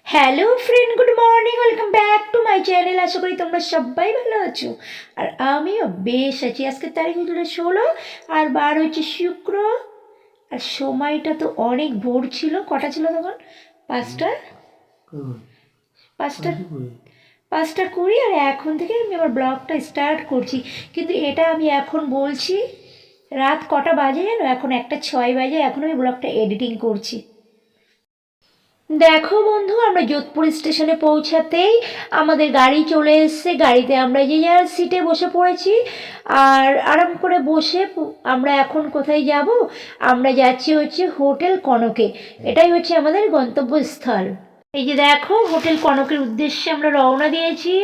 Hello friend, good morning, welcome back to my channel. আশা করি তোমরা সবাই ভালো আছো আর আমিও বেশ আছি। আজকের তারিখ হলো 16 আর বার হচ্ছে শুক্র। আর সময়টা তো অনেক ভোর ছিল। কটা ছিল তখন? পাঁচটা পাঁচটা 5:20। আর এখন থেকে আমি আমার ব্লগটা স্টার্ট করছি, কিন্তু এটা আমি এখন বলছি রাত কটা বাজে জানো? এখন 1:06 বাজে। এখন আমি ব্লগটা এডিটিং করছি। দেখো বন্ধু, আমরা যোধপুর স্টেশনে পৌঁছাতেই আমাদের গাড়ি চলে এসছে। গাড়িতে আমরা যে যার সিটে বসে পড়েছি আর আরাম করে বসে আমরা এখন কোথায় যাব? আমরা যাচ্ছি হচ্ছে হোটেল কনকে। এটাই হচ্ছে আমাদের গন্তব্যস্থল। এই যে দেখো, হোটেল কনকের উদ্দেশ্যে আমরা রওনা দিয়েছি।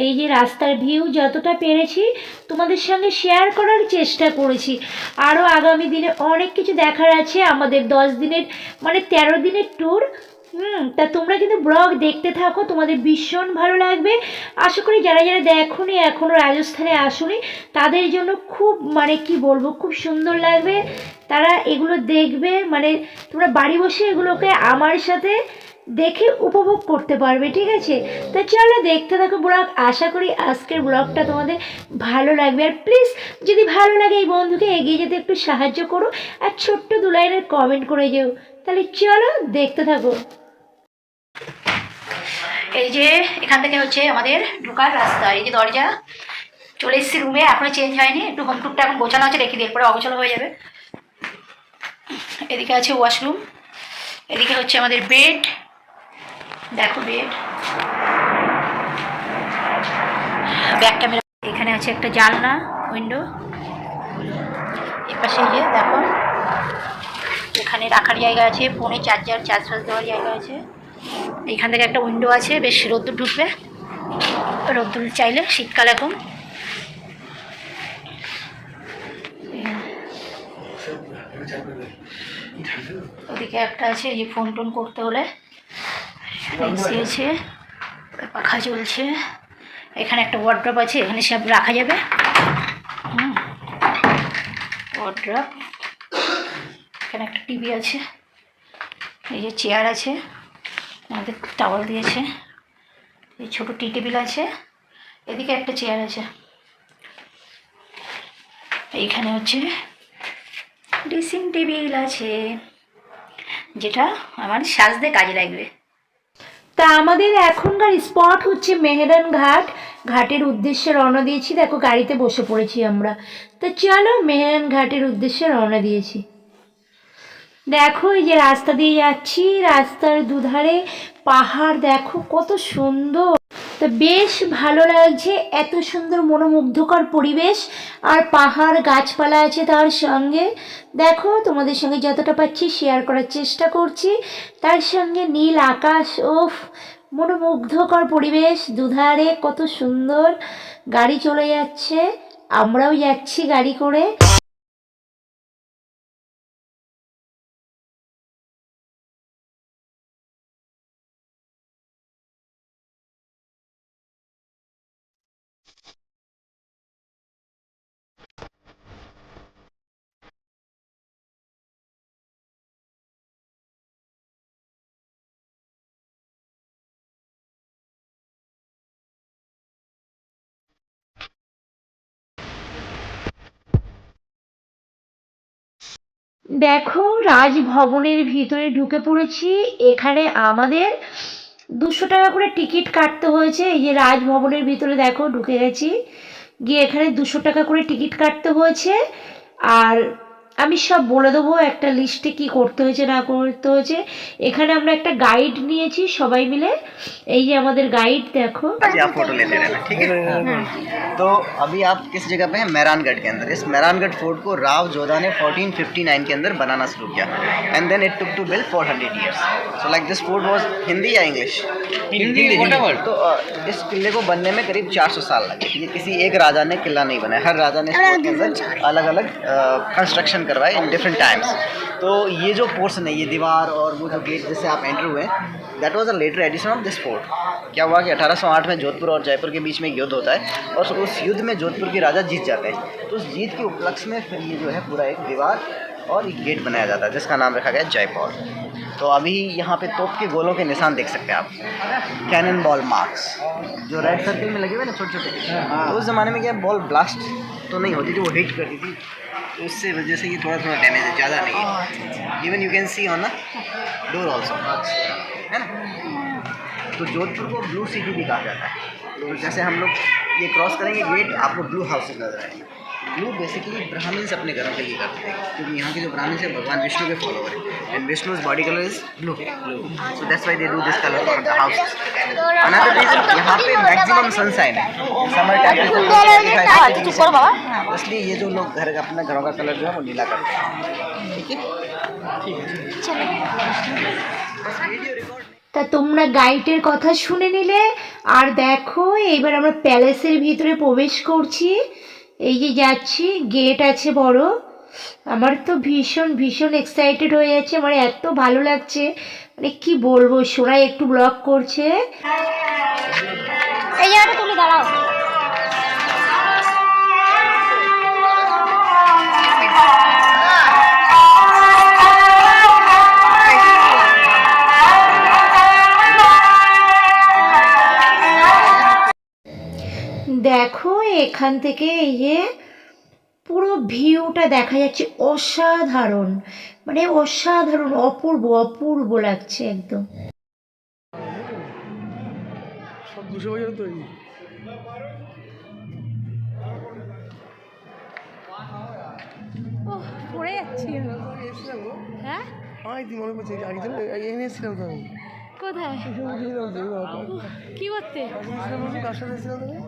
এই যে রাস্তার ভিউ যতটা পেরেছি তোমাদের সঙ্গে শেয়ার করার চেষ্টা করেছি। আরও আগামী দিনে অনেক কিছু দেখার আছে। আমাদের 10 দিনের মানে 13 দিনের ট্যুর। তা তোমরা কিন্তু ব্লগ দেখতে থাকো, তোমাদের ভীষণ ভালো লাগবে। আশা করি যারা যারা দেখোনি, এখনও রাজস্থানে আসোনি, তাদের জন্য খুব মানে কি বলবো, খুব সুন্দর লাগবে। তারা এগুলো দেখবে, মানে তোমরা বাড়ি বসে এগুলোকে আমার সাথে দেখে উপভোগ করতে পারবে, ঠিক আছে? তা চলো দেখতে থাকো ব্লগ। আশা করি আজকের ব্লগটা তোমাদের ভালো লাগবে। আর প্লিজ যদি ভালো লাগে এই বন্ধুকে এগিয়ে যেতে একটু সাহায্য করো আর ছোট্ট 2 লাইনের কমেন্ট করে যেও। তাহলে চলো দেখতে থাকো। এই যে এখান থেকে হচ্ছে আমাদের ঢোকার রাস্তা। এই যে দরজা, চলে এসেছি রুমে। এখনো চেঞ্জ হয়নি, একটু হোম টুকটা এখন গোছানো আছে, রেখে দিয়ে পরে অগোছালো হয়ে যাবে। এদিকে আছে ওয়াশরুম, এদিকে হচ্ছে আমাদের বেড। দেখো বেড, ব্যাক ক্যামেরা। এখানে আছে একটা জানলা, উইন্ডো। এপাশে যে দেখো, এখানে রাখার জায়গা আছে, ফোনে চার্জার ফার্জ দেওয়ার জায়গা আছে। এইখান থেকে একটা উইন্ডো আছে, বেশ রোদ্দুর ঢুকবে, রোদ্দুর চাইলে শীতকাল এখন। ওদিকে একটা আছে, এই যে ফোন টোন করতে হলে এসি আছে, পাখা চলছে। এখানে একটা ওয়ার্ড্রপ আছে, এখানে সব রাখা যাবে। ওয়ার্ড্রপ। এখানে একটা টিভি আছে, এই যে চেয়ার আছে, আমাদের টাওয়াল দিয়েছে। এই ছোটো টি টেবিল আছে, এদিকে একটা চেয়ার আছে। এইখানে হচ্ছে ড্রেসিং টেবিল আছে, যেটা আমার সাজতে কাজে লাগবে। তা আমাদের এখনকার স্পট হচ্ছে মেহেরান ঘাট। ঘাটের উদ্দেশ্যে রওনা দিয়েছি। দেখো গাড়িতে বসে পড়েছি আমরা। তা চলো মেহেরান ঘাটের উদ্দেশ্যে রওনা দিয়েছি। দেখো এই যে রাস্তা দিয়ে যাচ্ছি, রাস্তার দুধারে পাহাড় দেখো কত সুন্দর। তো বেশ ভালো লাগছে, এত সুন্দর মনোমুগ্ধকর পরিবেশ আর পাহাড় গাছপালা আছে তার সঙ্গে। দেখো তোমাদের সঙ্গে যতটা পাচ্ছি শেয়ার করার চেষ্টা করছি। তার সঙ্গে নীল আকাশ, ওফ, মনোমুগ্ধকর পরিবেশ। দুধারে কত সুন্দর, গাড়ি চলে যাচ্ছে, আমরাও যাচ্ছি গাড়ি করে। দেখো রাজভবনের ভিতরে ঢুকে পড়েছি। এখানে আমাদের 200 টাকা করে টিকিট কাটতে হয়েছে। এই যে রাজভবনের ভিতরে দেখো ঢুকে গেছি, গিয়ে এখানে 200 টাকা করে টিকিট কাটতে হয়েছে। আর আমি সব বলে দেবো একটা লিস্টে কি করতে হয়েছে না করতে হয়েছে। এখানে আমরা একটা গাইড নিয়েছি সবাই মিলে। এই যে আমাদের গাইড দেখো। आप फोटो लेते रहना, ठीक है? तो अभी आप किस जगह पे हैं? मेहरानगढ़ के अंदर। इस मेहरानगढ़ फोर्ट को राव जोधा ने 1459 के अंदर बनाना शुरू किया, and then it took to build 400 years. So like this fort was Hindi या इंग्लिश? हिंदी। तो इस किले को बनने में करीब 400 साल लगे। ये किसी एक राजा ने किला नहीं बनाया, हर राजा ने इस फोर्ट के अंदर अलग अलग कंस्ट्रक्शन करवाए इन डिफरेंट टाइम्स। तो ये जो पोर्शन है, ये दीवार और वो जो गेट जिससे आप एंटर हुए, that was a later addition of this fort. क्या हुआ कि 1808 में जोधपुर और जयपुर के बीच में एक युद्ध होता है, और उस युद्ध में जोधपुर के राजा जीत जाते हैं। तो उस जीत के उपलक्ष्य में फिर ये जो है पूरा एक दीवार और एक गेट बनाया जाता है जिसका नाम रखा गया जयपौर। तो अभी यहाँ पे तोप के गोलों के निशान देख सकते हैं आप, कैनन बॉल मार्क्स जो रेड सर्कल में लगे हुए ना छोटे छोटे। तो उस ज़माने में क्या बॉल ब्लास्ट तो नहीं होती थी, वो हिट करती थी, तो उससे वजह से ये थोड़ा थोड़ा डैमेज है, ज़्यादा नहीं है। Even you can see on the door also, है ना। तो जोधपुर को ब्लू सिटी भी कहा जाता है। तो जैसे हम लोग ये क्रॉस करेंगे गेट, आपको ब्लू हाउसेस नजर आएंगे। ब्लू बेसिकली ब्राह्मण्स अपने घरों के लिए करते हैं, क्योंकि यहाँ के जो ब्राह्मण्स हैं भगवान विष्णु के फॉलोवर हैं, and Vishnu's body colour is blue, so that's why they do this colour for the houses. Another reason, यहाँ पे मैक्सिमम सनशाइन है, समर टाइम में, इसलिए ये जो लोग घर का अपना घरों का कलर जो है वो नीला करते हैं। ठीक है, তা তোমরা গাইডের কথা শুনে নিলে, আর দেখো এইবার আমরা প্যালেসের ভিতরে প্রবেশ করছি। এই যে যাচ্ছি, গেট আছে বড়। আমার তো ভীষণ ভীষণ এক্সাইটেড হয়ে যাচ্ছে, আমার এত ভালো লাগছে, মানে কি বলবো। সোনাই একটু ব্লগ করছে। এই জায়গাটা তুমি দাঁড়াও। দেখো এখান থেকে এই যে পুরো ভিউটা দেখা যাচ্ছে, অসাধারণ, মানে অসাধারণ, অপূর্ব অপূর্ব লাগছে একদম। সব 200 বছর তৈরি। ওহ, পড়ে যাচ্ছি। হ্যাঁ, মনে পড়ছে আগে তো এখানে এসেছিলাম তো আমি। কোথায়? কি করতে? কার সাথে এসেছিলাম তুমি?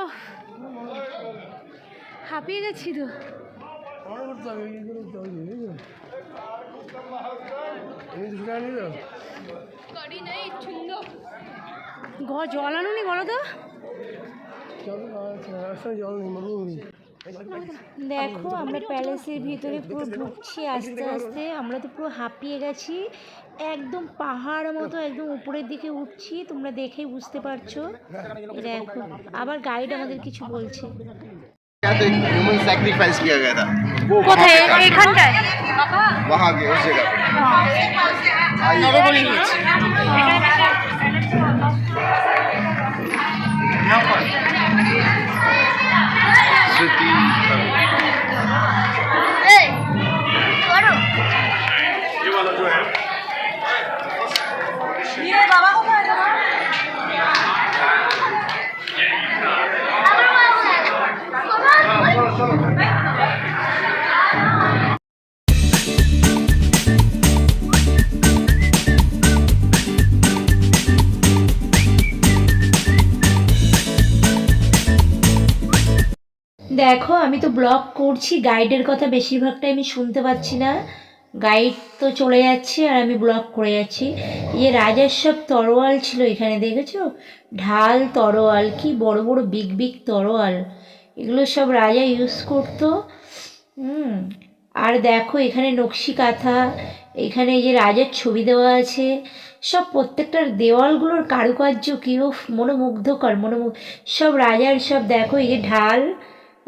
ওহ, হাঁপিয়ে গেছি তো। মনে করতে হবে এই করে উঠতে হবে, বুঝলি? এমনি 200 টাকা নিয়ে যাও। ঘর জল আনুনি বলো তো? জল রাস্তায় জল নেই, মরুভূমি। দেখো আমরা প্যালেসের ভিতরে পুরো ঢুকছি আস্তে আস্তে। আমরা তো পুরো হাঁপিয়ে গেছি, একদম পাহাড় মতো একদম উপরের দিকে উঠছি, তোমরা দেখেই বুঝতে পারছো। এই দেখো আবার গাইড আমাদের কিছু বলছে। ह्यूमन सैक्रिफाइस किया गया था, वो কোথায়? এইখানটায়? वहाँ के उस जगह নরবলি হয়েছে। দেখো আমি তো ব্লগ করছি, গাইডের কথা বেশিরভাগটাই আমি শুনতে পাচ্ছি না, গাইড তো চলে যাচ্ছে আর আমি ব্লগ করে যাচ্ছি। এই রাজার সব তরোয়াল ছিল এখানে, দেখেছো? ঢাল তরোয়াল, কি বড় বড় বিগ বিগ তরোয়াল, এগুলো সব রাজা ইউজ করতো। আর দেখো এখানে নকশি কাঁথা, এখানে এই যে রাজার ছবি দেওয়া আছে, সব প্রত্যেকটার দেওয়ালগুলোর কারুকার্য কি মনোমুগ্ধকর, সব রাজার সব। দেখো এই যে ঢাল,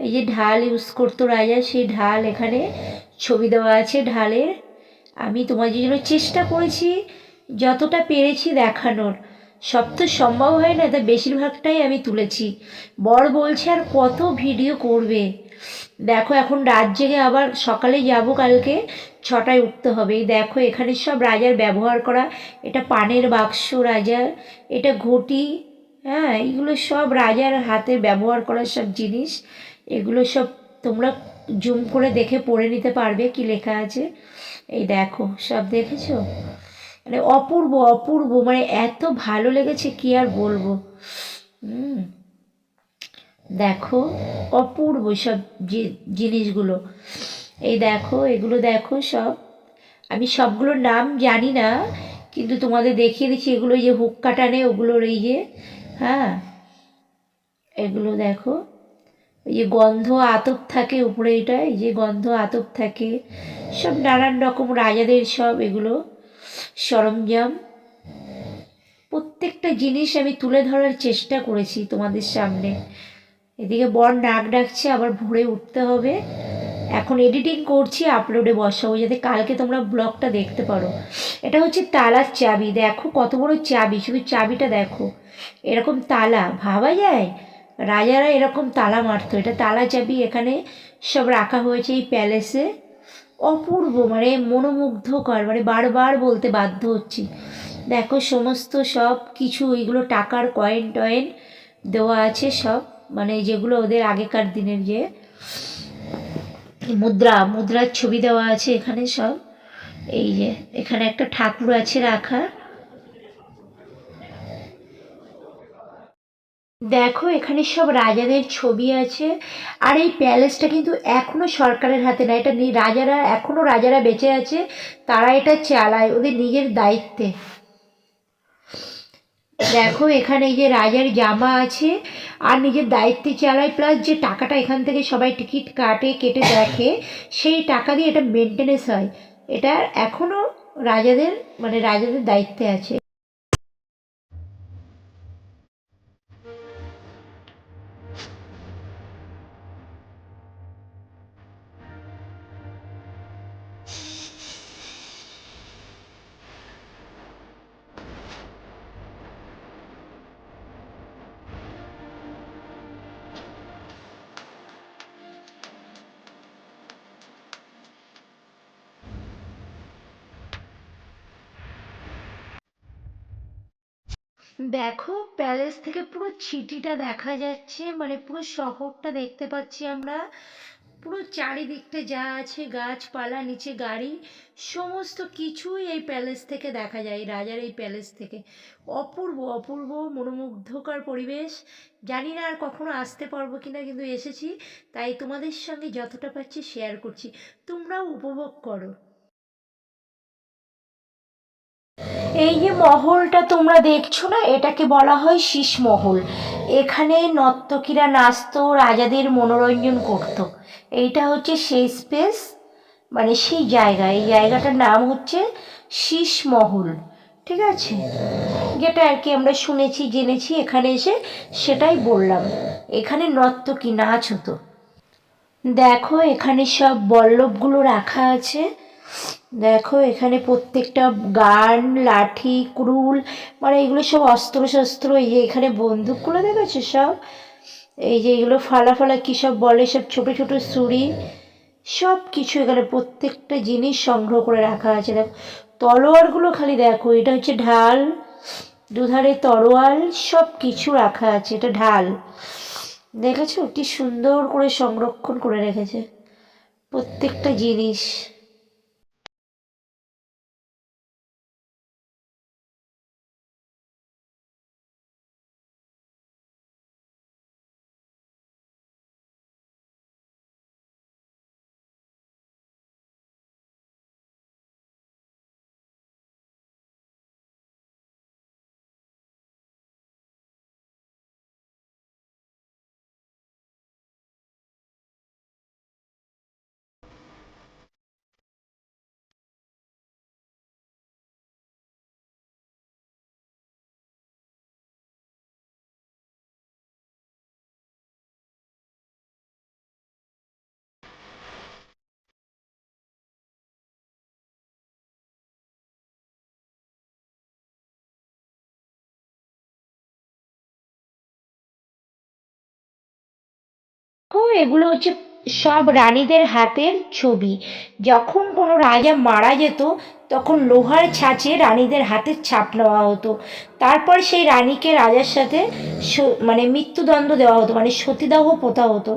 এই যে ঢাল ইউজ করতো রাজা, সেই ঢাল এখানে ছবি দেওয়া আছে ঢালের। আমি তোমাদের জন্য চেষ্টা করেছি যতটা পেরেছি দেখানোর, সব তো সম্ভব হয় না, তা বেশিরভাগটাই আমি তুলেছি। বর বলছে আর কত ভিডিও করবে। দেখো এখন রাত জেগে আবার সকালে যাব, কালকে 6টায় উঠতে হবে। দেখো এখানে সব রাজার ব্যবহার করা, এটা পানের বাক্স রাজার, এটা ঘটি, হ্যাঁ এগুলো সব রাজার হাতে ব্যবহার করা সব জিনিস। এগুলো সব তোমরা জুম করে দেখে পড়ে নিতে পারবে কি লেখা আছে। এই দেখো সব দেখেছো, মানে অপূর্ব অপূর্ব, মানে এত ভালো লেগেছে কি আর বলবো। দেখো অপূর্ব সব জিনিসগুলো। এই দেখো এগুলো দেখো সব, আমি সবগুলোর নাম জানি না কিন্তু তোমাদের দেখিয়ে দিচ্ছি। এগুলো যে হুক্কা টানে ওগুলোর, এই যে হ্যাঁ এগুলো দেখো, এই যে গন্ধ আতপ থাকে উপরে, এটা এই যে গন্ধ আতপ থাকে, সব নানান রকম রাজাদের সব এগুলো সরঞ্জাম। প্রত্যেকটা জিনিস আমি তুলে ধরার চেষ্টা করেছি তোমাদের সামনে। এদিকে বর নাক ডাকছে, আবার ভোরে উঠতে হবে। এখন এডিটিং করছি, আপলোডে বসাবো যাতে কালকে তোমরা ব্লগটা দেখতে পারো। এটা হচ্ছে তালার চাবি, দেখো কত বড় চাবি, শুধু চাবিটা দেখো। এরকম তালা ভাবা যায়? রাজারা এরকম তালা মারতো। এটা তালা চাবি, এখানে সব রাখা হয়েছে এই প্যালেসে। অপূর্ব, মানে মনোমুগ্ধকর, মানে বারবার বলতে বাধ্য হচ্ছি। দেখো সমস্ত সব কিছু, এইগুলো টাকার কয়েন টয়েন দেওয়া আছে সব, মানে যেগুলো ওদের আগেকার দিনের যে মুদ্রার ছবি দেওয়া আছে এখানে সব। এই যে এখানে একটা ঠাকুর আছে রাখা, দেখো এখানে সব রাজাদের ছবি আছে। আর এই প্যালেসটা কিন্তু এখনো সরকারের হাতে না, এটা রাজারা, এখনো রাজারা বেঁচে আছে, তারা এটা চালায় ওদের নিজের দায়িত্বে। দেখো এখানে এই যে রাজার জামা আছে, আর নিজের দায়িত্বে চালায়, প্লাস যে টাকাটা এখান থেকে সবাই টিকিট কেটে দেখে, সেই টাকা দিয়ে এটা মেনটেনেন্স হয়। এটা এখনো রাজাদের, মানে রাজাদের দায়িত্বে আছে। দেখো প্যালেস থেকে পুরো সিটিটা দেখা যাচ্ছে, মানে পুরো শহরটা দেখতে পাচ্ছি আমরা। পুরো চারিদিকটা যা আছে গাছপালা, নিচে গাড়ি, সমস্ত কিছুই এই প্যালেস থেকে দেখা যায়, রাজার এই প্যালেস থেকে। অপূর্ব অপূর্ব মনোমুগ্ধকর পরিবেশ। জানি না আর কখনো আসতে পারবো কিনা, কিন্তু এসেছি, তাই তোমাদের সঙ্গে যতটা পারছি শেয়ার করছি, তোমরাও উপভোগ করো। এই যে মহলটা তোমরা দেখছো না, এটাকে বলা হয় শীষ মহল। এখানে নর্তকীরা নাচতো, রাজাদের মনোরঞ্জন করত। এইটা হচ্ছে সেই স্পেস, মানে সেই জায়গা, এই জায়গাটার নাম হচ্ছে শীষ মহল। ঠিক আছে, যেটা আর কি আমরা শুনেছি জেনেছি এখানে এসে, সেটাই বললাম। এখানে নর্তকী নাচ হতো। দেখো এখানে সব বল্লভগুলো রাখা আছে। দেখো এখানে প্রত্যেকটা গান, লাঠি, কুড়ুল, মানে এগুলো সব অস্ত্র শস্ত্র। এই যে এখানে বন্দুকগুলো দেখেছো সব, এই যে এগুলো ফালা ফালা কী সব বলে, সব ছোট ছোট ছুরি, সব কিছু এখানে প্রত্যেকটা জিনিস সংগ্রহ করে রাখা আছে। দেখো তলোয়ারগুলো খালি দেখো, এটা হচ্ছে ঢাল, দুধারে তরোয়াল, সব কিছু রাখা আছে। এটা ঢাল, দেখেছো কি সুন্দর করে সংরক্ষণ করে রেখেছে প্রত্যেকটা জিনিস। ও এগুলো হচ্ছে সব রানীদের হাতের ছবি। যখন কোনো রাজা মারা যেত, তখন লোহার ছাঁচে রানীদের হাতের ছাপ নেওয়া হতো। তারপর সেই রানীকে রাজার সাথে মানে মৃত্যুদণ্ড দেওয়া হতো, মানে সতীদাহ প্রথা হতো।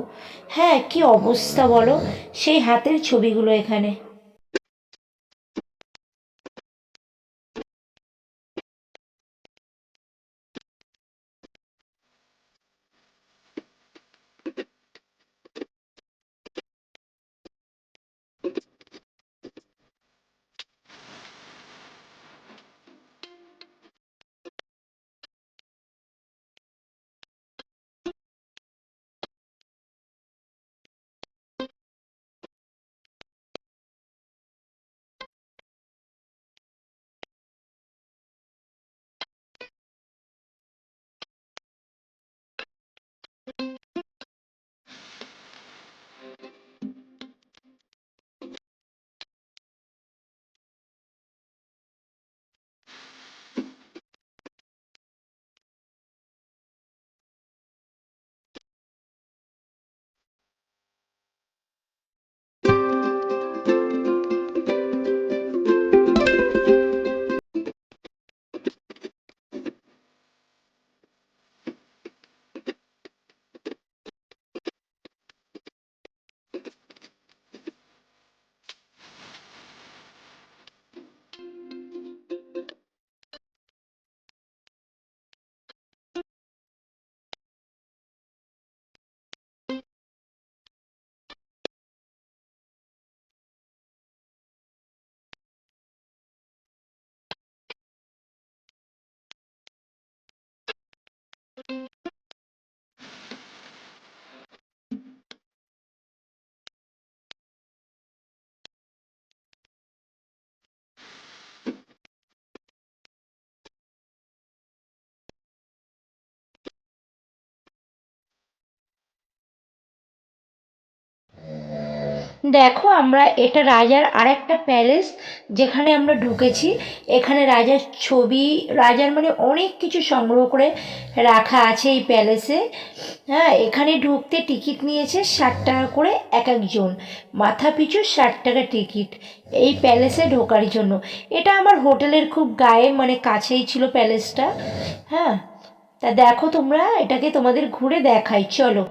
হ্যাঁ, কি অবস্থা বলো, সেই হাতের ছবিগুলো এখানে। দেখো আমরা এটা রাজার আরেকটা প্যালেস যেখানে আমরা ঢুকেছি। এখানে রাজার ছবি, রাজার মানে অনেক কিছু সংগ্রহ করে রাখা আছে এই প্যালেসে। হ্যাঁ, এখানে ঢুকতে টিকিট নিয়েছে 60 টাকা করে এক একজন, মাথা পিছু 60 টাকা টিকিট এই প্যালেসে ঢোকার জন্য। এটা আমার হোটেলের খুব গায়ে মানে কাছেই ছিল প্যালেসটা। হ্যাঁ, তা দেখো তোমরা, এটাকে তোমাদের ঘুরে দেখাই, চলো।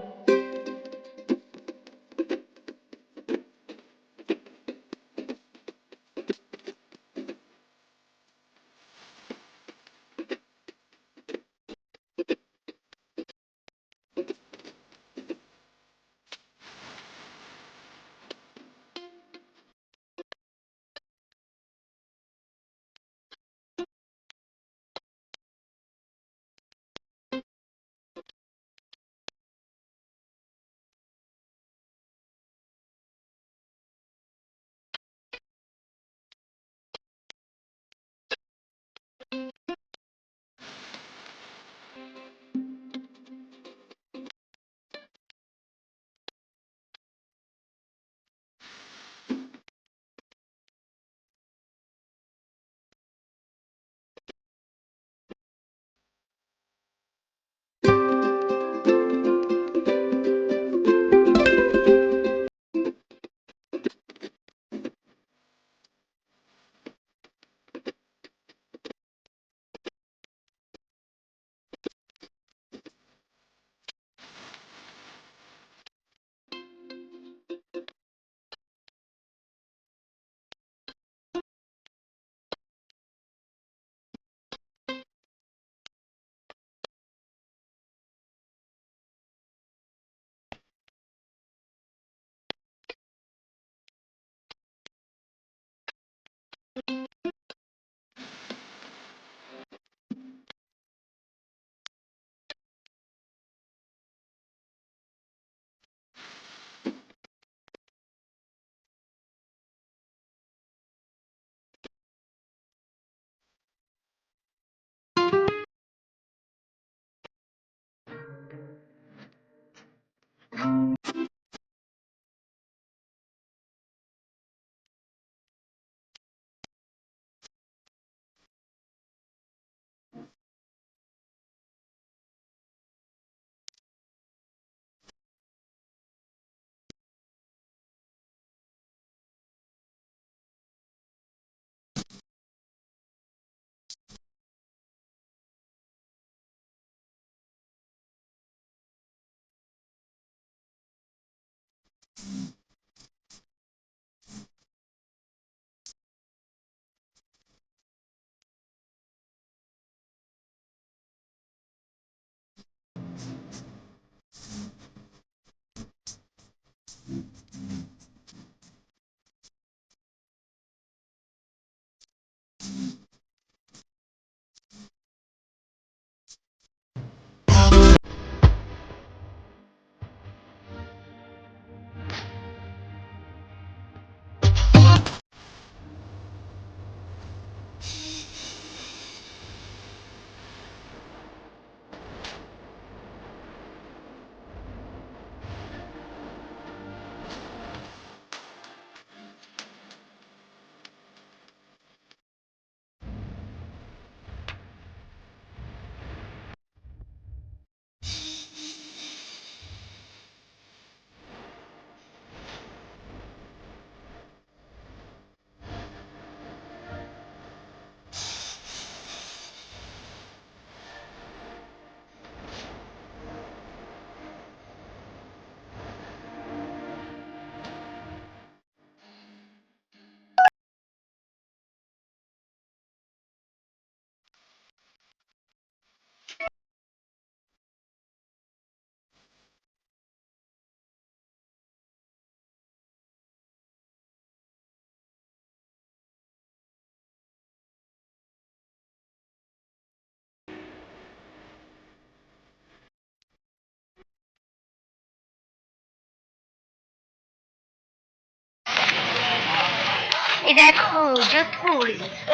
এই দেখো যোধপুর,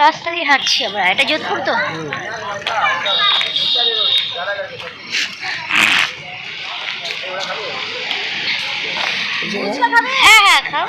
রাস্তা দিয়ে হাঁটছি আমরা, এটা যোধপুর তো। হ্যাঁ হ্যাঁ খাও